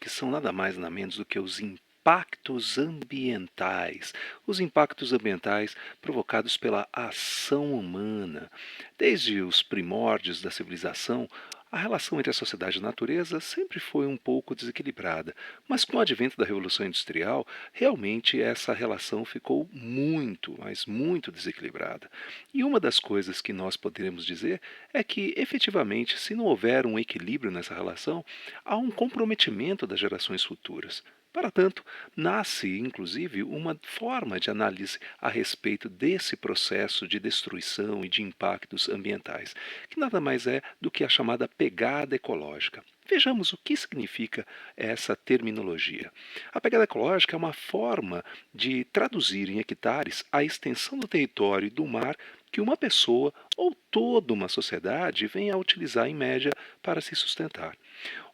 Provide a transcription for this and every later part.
Que são nada mais nada menos do que os impactos ambientais. Os impactos ambientais provocados pela ação humana. Desde os primórdios da civilização, a relação entre a sociedade e a natureza sempre foi um pouco desequilibrada, mas com o advento da Revolução Industrial, realmente essa relação ficou muito, mas muito desequilibrada. E uma das coisas que nós poderemos dizer é que, efetivamente, se não houver um equilíbrio nessa relação, há um comprometimento das gerações futuras. Para tanto, nasce inclusive uma forma de análise a respeito desse processo de destruição e de impactos ambientais, que nada mais é do que a chamada pegada ecológica. Vejamos o que significa essa terminologia. A pegada ecológica é uma forma de traduzir em hectares a extensão do território e do mar que uma pessoa ou toda uma sociedade vem a utilizar em média para se sustentar.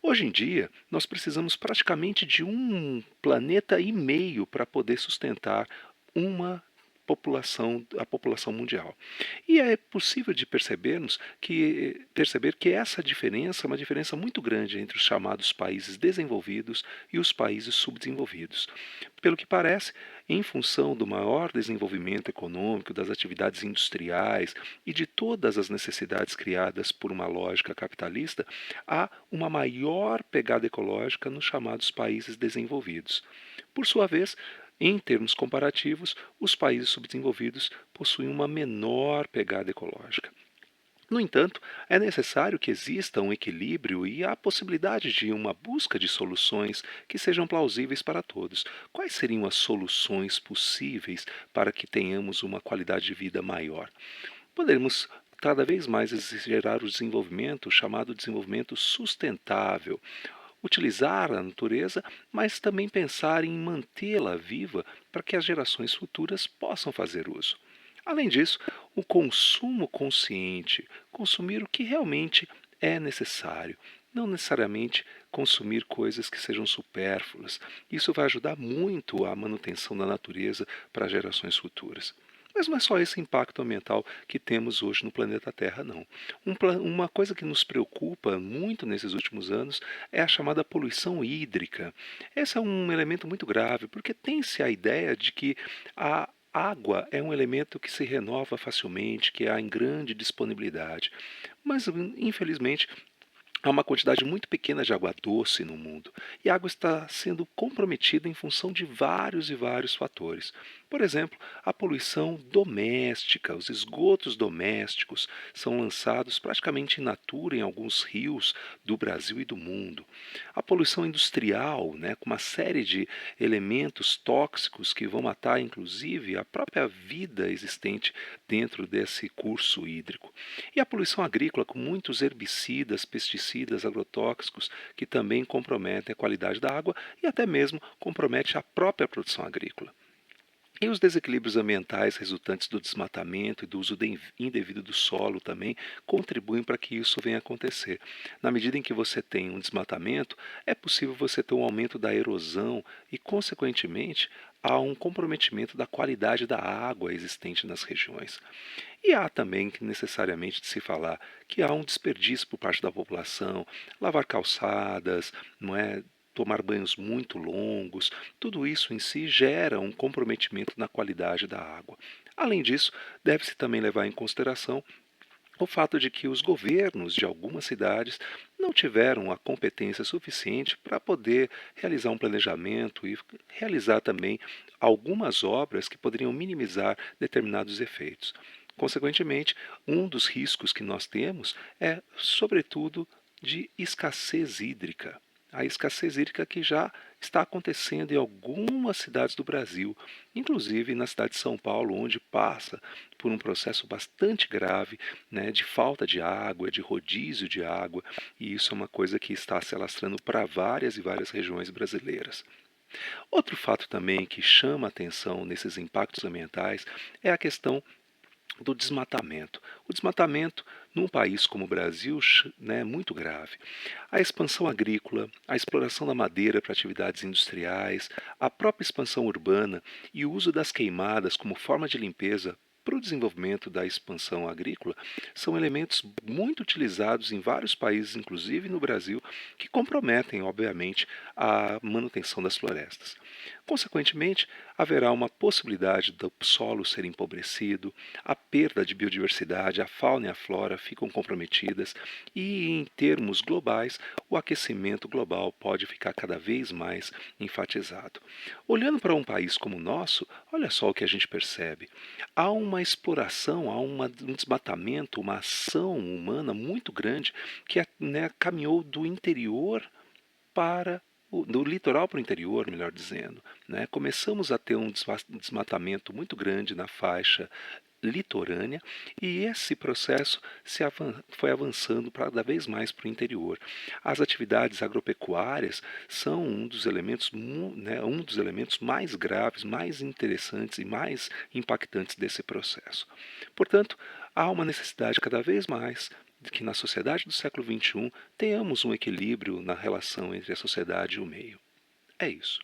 Hoje em dia, nós precisamos praticamente de um planeta e meio para poder sustentar uma a população mundial. E é possível de perceber que essa diferença é uma diferença muito grande entre os chamados países desenvolvidos e os países subdesenvolvidos. Pelo que parece, em função do maior desenvolvimento econômico, das atividades industriais e de todas as necessidades criadas por uma lógica capitalista, há uma maior pegada ecológica nos chamados países desenvolvidos. Por sua vez, em termos comparativos, os países subdesenvolvidos possuem uma menor pegada ecológica. No entanto, é necessário que exista um equilíbrio e a possibilidade de uma busca de soluções que sejam plausíveis para todos. Quais seriam as soluções possíveis para que tenhamos uma qualidade de vida maior? Poderemos cada vez mais gerar o desenvolvimento chamado desenvolvimento sustentável, utilizar a natureza, mas também pensar em mantê-la viva para que as gerações futuras possam fazer uso. Além disso, o consumo consciente, consumir o que realmente é necessário, não necessariamente consumir coisas que sejam supérfluas. Isso vai ajudar muito a manutenção da natureza para as gerações futuras. Mas não é só esse impacto ambiental que temos hoje no planeta Terra, não. Uma coisa que nos preocupa muito nesses últimos anos é a chamada poluição hídrica. Esse é um elemento muito grave, porque tem-se a ideia de que a água é um elemento que se renova facilmente, que há em grande disponibilidade. Mas, infelizmente, há uma quantidade muito pequena de água doce no mundo, e a água está sendo comprometida em função de vários e vários fatores. Por exemplo, a poluição doméstica, os esgotos domésticos são lançados praticamente in natura em alguns rios do Brasil e do mundo. A poluição industrial, né, com uma série de elementos tóxicos que vão matar inclusive a própria vida existente dentro desse curso hídrico. E a poluição agrícola, com muitos herbicidas, pesticidas, agrotóxicos, que também comprometem a qualidade da água e até mesmo compromete a própria produção agrícola. E os desequilíbrios ambientais resultantes do desmatamento e do uso indevido do solo também contribuem para que isso venha a acontecer. Na medida em que você tem um desmatamento, é possível você ter um aumento da erosão e, consequentemente, há um comprometimento da qualidade da água existente nas regiões. E há também que necessariamente de se falar que há um desperdício por parte da população, lavar calçadas, não é? Tomar banhos muito longos, tudo isso em si gera um comprometimento na qualidade da água. Além disso, deve-se também levar em consideração o fato de que os governos de algumas cidades não tiveram a competência suficiente para poder realizar um planejamento e realizar também algumas obras que poderiam minimizar determinados efeitos. Consequentemente, um dos riscos que nós temos é, sobretudo, de escassez hídrica. A escassez hídrica que já está acontecendo em algumas cidades do Brasil, inclusive na cidade de São Paulo, onde passa por um processo bastante grave, né, de falta de água, de rodízio de água, e isso é uma coisa que está se alastrando para várias e várias regiões brasileiras. Outro fato também que chama a atenção nesses impactos ambientais é a questão do desmatamento. O desmatamento num país como o Brasil, né, é muito grave. A expansão agrícola, a exploração da madeira para atividades industriais, a própria expansão urbana e o uso das queimadas como forma de limpeza para o desenvolvimento da expansão agrícola são elementos muito utilizados em vários países, inclusive no Brasil, que comprometem, obviamente, a manutenção das florestas. Consequentemente, haverá uma possibilidade do solo ser empobrecido, a perda de biodiversidade, a fauna e a flora ficam comprometidas e, em termos globais, o aquecimento global pode ficar cada vez mais enfatizado. Olhando para um país como o nosso, olha só o que a gente percebe. Há uma exploração, há um desmatamento, uma ação humana muito grande que né, caminhou do interior para do litoral para o interior, melhor dizendo. Né? Começamos a ter um desmatamento muito grande na faixa litorânea e esse processo foi avançando cada vez mais para o interior. As atividades agropecuárias são um dos elementos mais graves, mais interessantes e mais impactantes desse processo. Portanto, há uma necessidade cada vez mais de que na sociedade do século XXI tenhamos um equilíbrio na relação entre a sociedade e o meio. É isso.